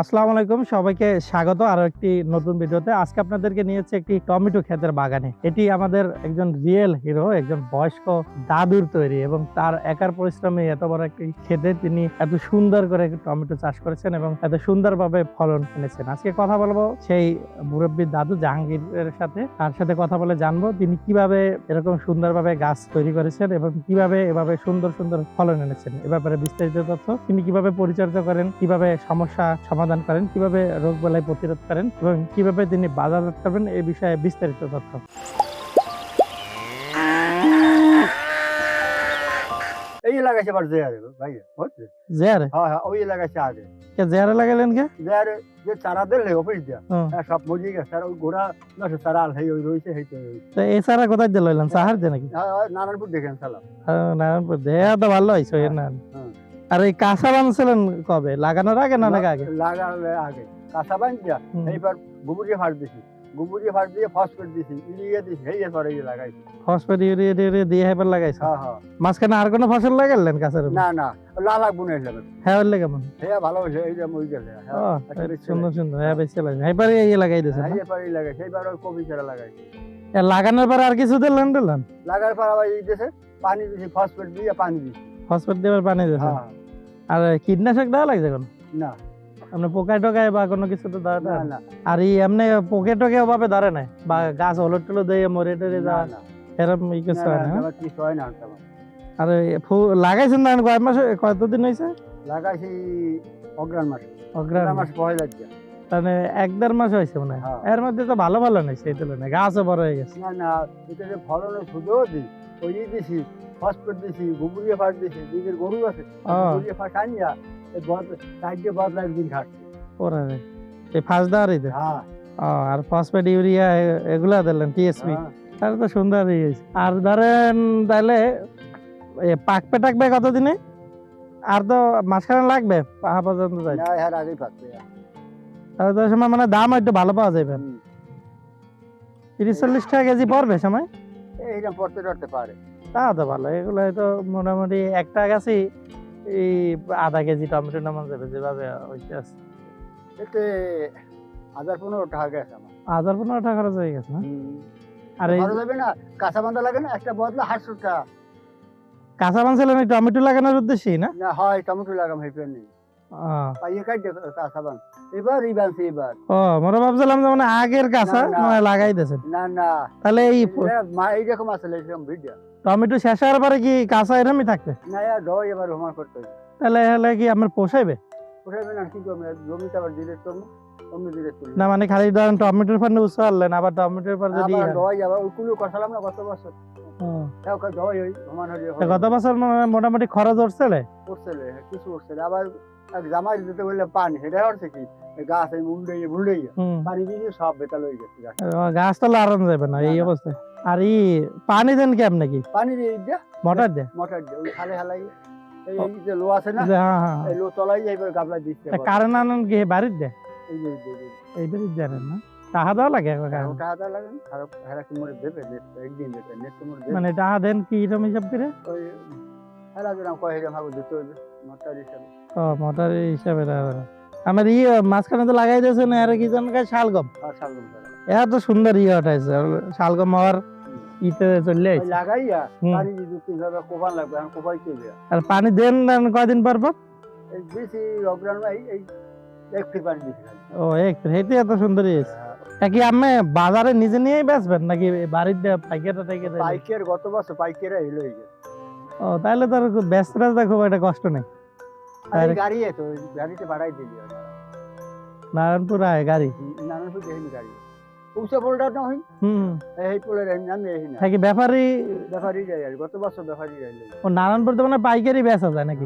আসসালামু আলাইকুম, সবাইকে স্বাগত আরো একটি নতুন ভিডিওতে। আজকে আপনাদেরকে নিয়েছে একটি টমেটো ক্ষেতের বাগানে। এটি আমাদের একজন রিয়েল হিরো, একজন বয়স্ক দাদুর তৈরি এবং তার একার পরিশ্রমে এত বড় একটি ক্ষেতে তিনি এত সুন্দর করে টমেটো চাষ করেছেন এবং এত সুন্দরভাবে ফলন এনেছেন। আজকে কথা বলবো সেই মুরব্বী দাদু জাহাঙ্গীরের সাথে। তার সাথে কথা বলে জানবো তিনি কিভাবে এরকম সুন্দরভাবে গাছ তৈরি করেছেন এবং কিভাবে এভাবে সুন্দর সুন্দর ফলন এনেছেন। এ ব্যাপারে বিস্তারিত তথ্য, তিনি কিভাবে পরিচর্যা করেন, কিভাবে সমস্যা সমাধান করেন, কিভাবে রোগ বালাই প্রতিরোধ করেন এবং কিভাবে তিনি বাজারজাত করবেন, এই বিষয়ে বিস্তারিত তথ্য। এই লাগাইছে আবার জেয়ারে ভাই বুঝছে জেয়ারে? হ্যাঁ হ্যাঁ ওই লাগাইছে আগে কে জেয়ারে লাগাইলেন কে? জেয়ারে যে চারা দিলে অফিস দিয়া হুম। সব মজি গেছে আর ওই গোড়া নষ্ট চারা হেই ওই রইছে হেই তো তো এই সারা কোথায় দিয়ে লইলেন? সাহার দিয়ে নাকি? নারায়ণপুর দেখেন সালাম নারায়ণপুর দেয়া তো ভালো হয়েছে। না হ্যাঁ। আর এই কাঁচা বানছিলেন কবে? লাগানোর আগে না অনেক আগে? লাগালে আগে কাঁচা বাঞ্চা এইবার গোবরিয়া ফাট দিছি, গোবরিয়া ফাট দিয়ে ফসফেট দিছি, ইউরিয়া দিছি, হেই পরে লাগাইছি ফসফেট ইউরিয়া টিউরিয়া দিয়ে হেবার লাগাইছে। হ্যাঁ হ্যাঁ মাঝখানে আর কোনো ফসল লাগাইলেন কাঁচার? না না লালাক বুনে এলাম হ্যাঁ ওর কেমন? হ্যাঁ ভালো হয়েছে এই যে মই গেলে সুন্দর সুন্দর। হ্যাঁ বেশি লাগে এইবারে এই লাগাই দিয়েছেন। এই পরে লাগাইছে এইবার ওই কপি চারা লাগাইছি। লাগানোর পর আর কিছু দিলেন? লাগার পর আবার এই দেশে পানি দিছি, ফসফেট দিয়ে পানি দিছি। ফসফেট দিয়ে পানি দিয়েছেন? হ্যাঁ আর কীটনাশক দেওয়া লাগছে কোন? না আপনি পোকায় টোকায় বা কোনো কিছু তো দেওয়া না দেন? না আর এমনি পোকে টোকে ওভাবে ধরে নাই বা গাছ হলুদ টুলো দিয়ে মরে টরে না যা না এরকম কিছু হয় না? আমার কিছু হয় না তেমন। আর লাগাইছেন না কয় মাসে, কতদিন হয়েছে? লাগাইছি অগ্রাণ মাসে, অগ্রাণ অগ্রাণ মাস পয়লা যায়। মানে 1-1.5 মাস হয়েছে মনে হয়। হ্যাঁ। এর মধ্যে তো ভালো ভালো নেই সেই তুলনায়, গাছও বড় হয়ে গেছে। না না এটা যে ফলনের সুযোগ দিই ওই দিছি, ফসফেট দিছি, গোবরিয়া ফাট দিছি, নিজের গরু আছে গোবরিয়া ফাট আনিয়া এই সাইডে বদলা একদিন খাটছি। ওরা এই ফার্স্ট দেওয়ারই তো? হ্যাঁ আর ফসফেট ইউরিয়া এগুলা দিলেন টিএসপি? হ্যাঁ। তাহলে তো সুন্দর হয়েছে। আর ধরেন তাহলে পাকবে টাকবে কতদিনে? আর তো মাঝখানে লাগবে পাহা পর্যন্ত যাই? না এর আগেই পাকবে। তাহলে তো সময় মানে দাম একটু ভালো পাওয়া যাবে। 30-40 টাকা কেজি পড়বে সময়? এইরকম পড়তে টড়তে পারে। তা তো ভালো। এগুলো তো মোটামুটি একটা গাছই এই আধা কেজি টমেটো নামান যাবে যেভাবে হইতে আছে। এতে 1015 টাকা গেছে আমার। 1015 টাকা খরচ হয়ে গেছে না? আর এই ভালো যাবে না, কাঁচা বান্ধা লাগে না, একটা বদলা 800 টাকা। কাঁচা বানছিলেন এই টমেটো লাগানোর উদ্দেশ্যেই না? না হয় টমেটো লাগাম হেপে নেই পাইয়ে কাটে কাঁচা বান এবার এই বানছি এবার। মোরা ভাবছিলাম যে মানে আগের কাঁচা না, না। মানে লাগাই দিয়েছেন। না না তাহলে এই এইরকম আসলে এরকম ভিডিও টমেটো শেষ হওয়ার পরে কি কাঁচা এরমই থাকবে? না ডয় এবার হোমার করতে হবে। তাহলে হলে কি আমার পোষাইবে? পোষাইবে না কি করবে, জমিতে আবার ডিরেক্ট করবো, অন্য ডিরেক্ট করি না মানে খালি ধরেন টমেটোর পর উৎস আনলেন, আবার টমেটোর পর যদি আবার ডয় আবার ওইগুলো করছিলাম না গত বছর, তাও ডয় ওই হোমান হয়ে গত বছর মোটামুটি খরচ উঠছিল উঠছে কিছু উঠছে আবার এক জামাই দিতে বললে পানি সেটা হচ্ছে কি গাছ মুন্ডে পানি দিয়ে সব বেতাল হয়ে গেছে গাছ তো লাগানো যাবে না এই অবস্থায়। আর ই পানি দেন কেমন নাকি? পানি দিয়ে মোটর দিয়ে? মোটর দিয়ে ওই খালে হালাই এই যে লো আছে না, হ্যাঁ হ্যাঁ এই লো তলাই এইবার গাবলা দিচ্ছে। কারেন্ট আনেন কি বাড়ির দিয়ে? এই যে এই বাড়ির দিয়ে আনেন না? টাকা দেওয়া লাগে? টাকা দেওয়া লাগে না, হেরা কি মরে দেবে একদিন দেবে নেক্সট মরে দেবে মানে টাকা দেন কি এরকম হিসাব করে? ওই হেরা যেরকম কয় হেরা ভাগ দিতে হইবে মোটর হিসাবে। মোটর হিসাবে আমার মাঝখানে তো লাগাই দিয়েছেন আর কি জন শালগম। শালগম এত সুন্দর ওঠাইছে শালগম হওয়ার ইতে চলে আইছে লাগাইয়া পানি দিয়ে কিভাবে কোপান লাগবে এখন কোপাই চলে। আর পানি দেন কয়দিন পর পর? এই বেশি অগ্রাণ এই এক ফিট পানি দিছি। হেঁটে এত সুন্দর হয়েছে। কি আপনি বাজারে নিজে নিয়েই বেচবেন নাকি বাড়িতে পাইকারটা থেকে? পাইকার গত বছর পাইকাররা এলো হয়ে গেছে। তাহলে তো ব্যস্ত খুব একটা কষ্ট নেই। গাড়ি তো গাড়িতে বাড়াই দিলি নারায়ণপুর আয় গাড়ি? নারায়ণপুর দেখি গাড়ি পৌঁছে পোলটা না হই এই পোলের নামে এই না কি ব্যাপারী যাই আর গত বছর ব্যাপারী যাই। ও নারায়ণপুর তো মানে পাইকারি বেচা যায় নাকি?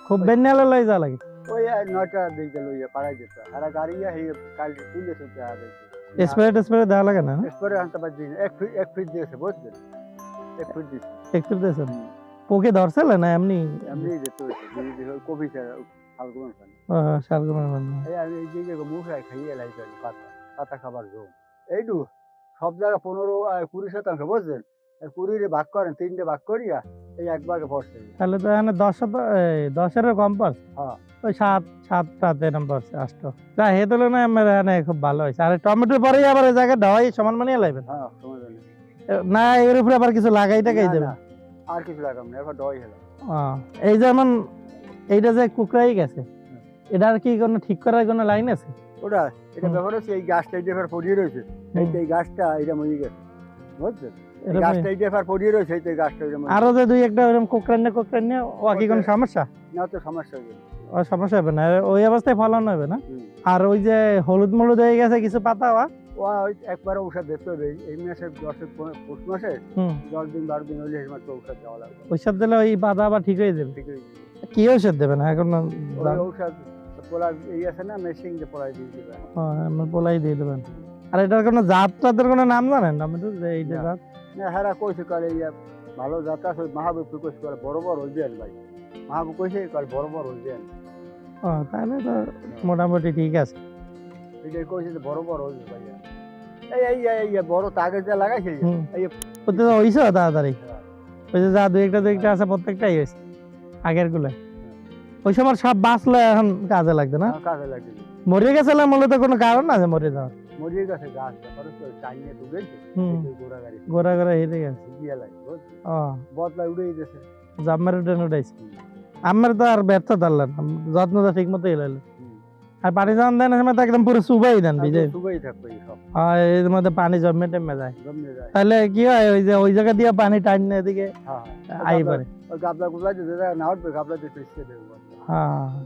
খুব বেনিয়ালে লই যা লাগে? ওই 9টা দিকে লইয়া পাড়াই যেত আর গাড়ি কাল তুলে সুতে আগে স্প্রে দেওয়া লাগে না? স্প্রে আনতে পারছি এক ফিট দিয়েছে বুঝলেন, এক ফিট দিয়েছে। এক ফিট দিয়েছেন? পোকে ধরছিল না এমনি এমনি যেত কপি শালগম শালগমের এই যে মুখ খাইয়ে লাইছে পাতা পাতা খাবার জম এইটু সব জায়গায় 15-20 শতাংশ বুঝলেন, 20 ভাগ করেন 3টে ভাগ করিয়া এই একবারে পড়ছে। তাহলে তো এখানে 10-এরও কম পড়ছে। হ্যাঁ। ওই 7-7 এরকম পড়ছে 8। যা হে তুলনায় আমার এখানে খুব ভালো হয়েছে। আর টমেটোর পরেই আবার এই জায়গায় ঢালাই সমান বানিয়ে লাইবেন? হ্যাঁ, সমস্যা নেই। না এর উপরে আবার কিছু লাগাই টাকাই না, দেবেন? না, আর কিছু লাগাম না, এবার ডয় হলো। এই যেমন এইটা যে কুকড়াই গেছে, এটার কি কোনো ঠিক করার কোনো লাইন আছে? ওটা এটা হুম। ব্যাপার হচ্ছে এই গাছটা এই এবার পড়িয়ে রয়েছে। এই তো এই গাছটা এটা মরে গেছে, বুঝছেন? এই এটা গাছটা এই এবার পড়িয়ে রয়েছে, এই তো এই গাছটা এটা মরে আরো যে দুই একটা ওরকম কুকড়ান্য ও কি কোনো সমস্যা? না, তো সমস্যা হবে না। ও সমস্যা হবে না, ওই অবস্থায় ফলন হবে না? হুম। আর ওই যে হলুদ মলুদ হয়ে গেছে কিছু পাতা ওই একবার ঔষধ দিতে হবে এই মাসে 10 মাসে 10 দিন 12 দিন হলে একমাত্র ঔষধ দেওয়া লাগবে। ঔষধ দিলে ওই পাতা আবার ঠিক হয়ে যাবে? ঠিক হয়ে যাবে। কি ঔষধ দেবেন এখন? ওই ঔষধ পোলা এই আছে না, মেশিন দিয়ে পোলাই দিয়ে দিবে। আমরা পোলাই দিয়ে দেবেন। আর এটার কোনো জাতের কোনো নাম জানেন টমেটো যে এইটা না। জাত? না, হ্যাঁ কইছে কালে ভালো জাত আছে, মাহবুব কইছে কালে বড় বড় হইবেন ভাই। মাহবুব কইছে কালে বড় বড় হইবেন। তাহলে তো মোটামুটি ঠিক আছে। এটা কইছে যে বড় বড় হইবে ভাই। এই বড় তাগে যা লাগাইছে এই ওতে তো হইছে তাড়াতাড়ি। ওই যে যা দুই একটা আছে প্রত্যেকটাই হয়েছে আগের গুলো। ওই সময় সব বাঁচলে এখন কাজে লাগবে না? কাজে লাগে। মরে গেছে মূলত কোনো কারণ আছে মরে যাওয়ার? মরিয়ে গেছে গাছ, ব্যাপার হচ্ছে চাইনিয়ে ডুবেছে, গোড়া গাড়ি গোড়া হেরে গেছে। গিয়ে লাগে, বদলা উড়েই গেছে। জাম্মার উঠাইছে। আমার তো আর ব্যর্থ ধরলেন, যত্নটা ঠিক মতো এলাইলেন। আর পানি যখন দেন সময় তো একদম পুরো চুবাই দেন, ভিজে চুবাই থাকবে সব। এর মধ্যে পানি জমে টেমে যায়। জমে যায়। তাহলে কি হয়, ওই যে ওই জায়গা দিয়ে পানি টাইনে এদিকে আই পারে। ওই গাবলা গুবলা দিতে না উঠবে, গাবলা দিতে ইচ্ছে দেবে।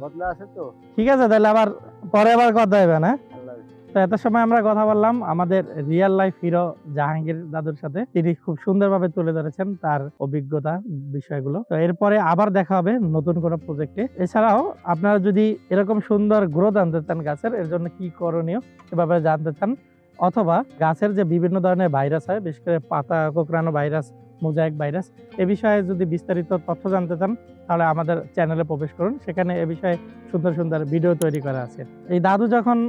বদলা আছে তো। ঠিক আছে, তাহলে আবার পরে আবার কথা হবে না? আল্লাহ। তো এত সময় আমরা কথা বললাম আমাদের রিয়েল লাইফ হিরো জাহাঙ্গীর দাদুর সাথে। তিনি খুব সুন্দরভাবে তুলে ধরেছেন তার অভিজ্ঞতা বিষয়গুলো। তো এরপরে আবার দেখা হবে নতুন কোনো প্রজেক্টে। এছাড়াও আপনারা যদি এরকম সুন্দর গ্রোথ আনতে চান গাছের, এর জন্য কি করণীয় এ ব্যাপারে জানতে চান, অথবা গাছের যে বিভিন্ন ধরনের ভাইরাস হয়, বিশেষ করে পাতা কোঁকড়ানো ভাইরাস, মোজাইক ভাইরাস, এ বিষয়ে যদি বিস্তারিত তথ্য জানতে চান তাহলে আমাদের চ্যানেলে প্রবেশ করুন। সেখানে এ বিষয়ে সুন্দর সুন্দর ভিডিও তৈরি করা আছে। এই দাদু যখন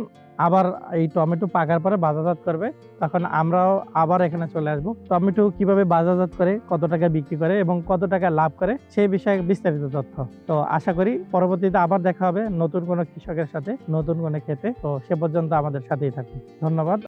আবার এই টমেটো পাকার পরে বাজারজাত করবে, তখন আমরাও আবার এখানে চলে আসবো। টমেটো কিভাবে বাজারজাত করে, কত টাকা বিক্রি করে এবং কত টাকা লাভ করে সেই বিষয়ে বিস্তারিত তথ্য। তো আশা করি পরবর্তীতে আবার দেখা হবে নতুন কোনো কৃষকের সাথে, নতুন কোনো ক্ষেতে। তো সে পর্যন্ত আমাদের সাথেই থাকুন। ধন্যবাদ।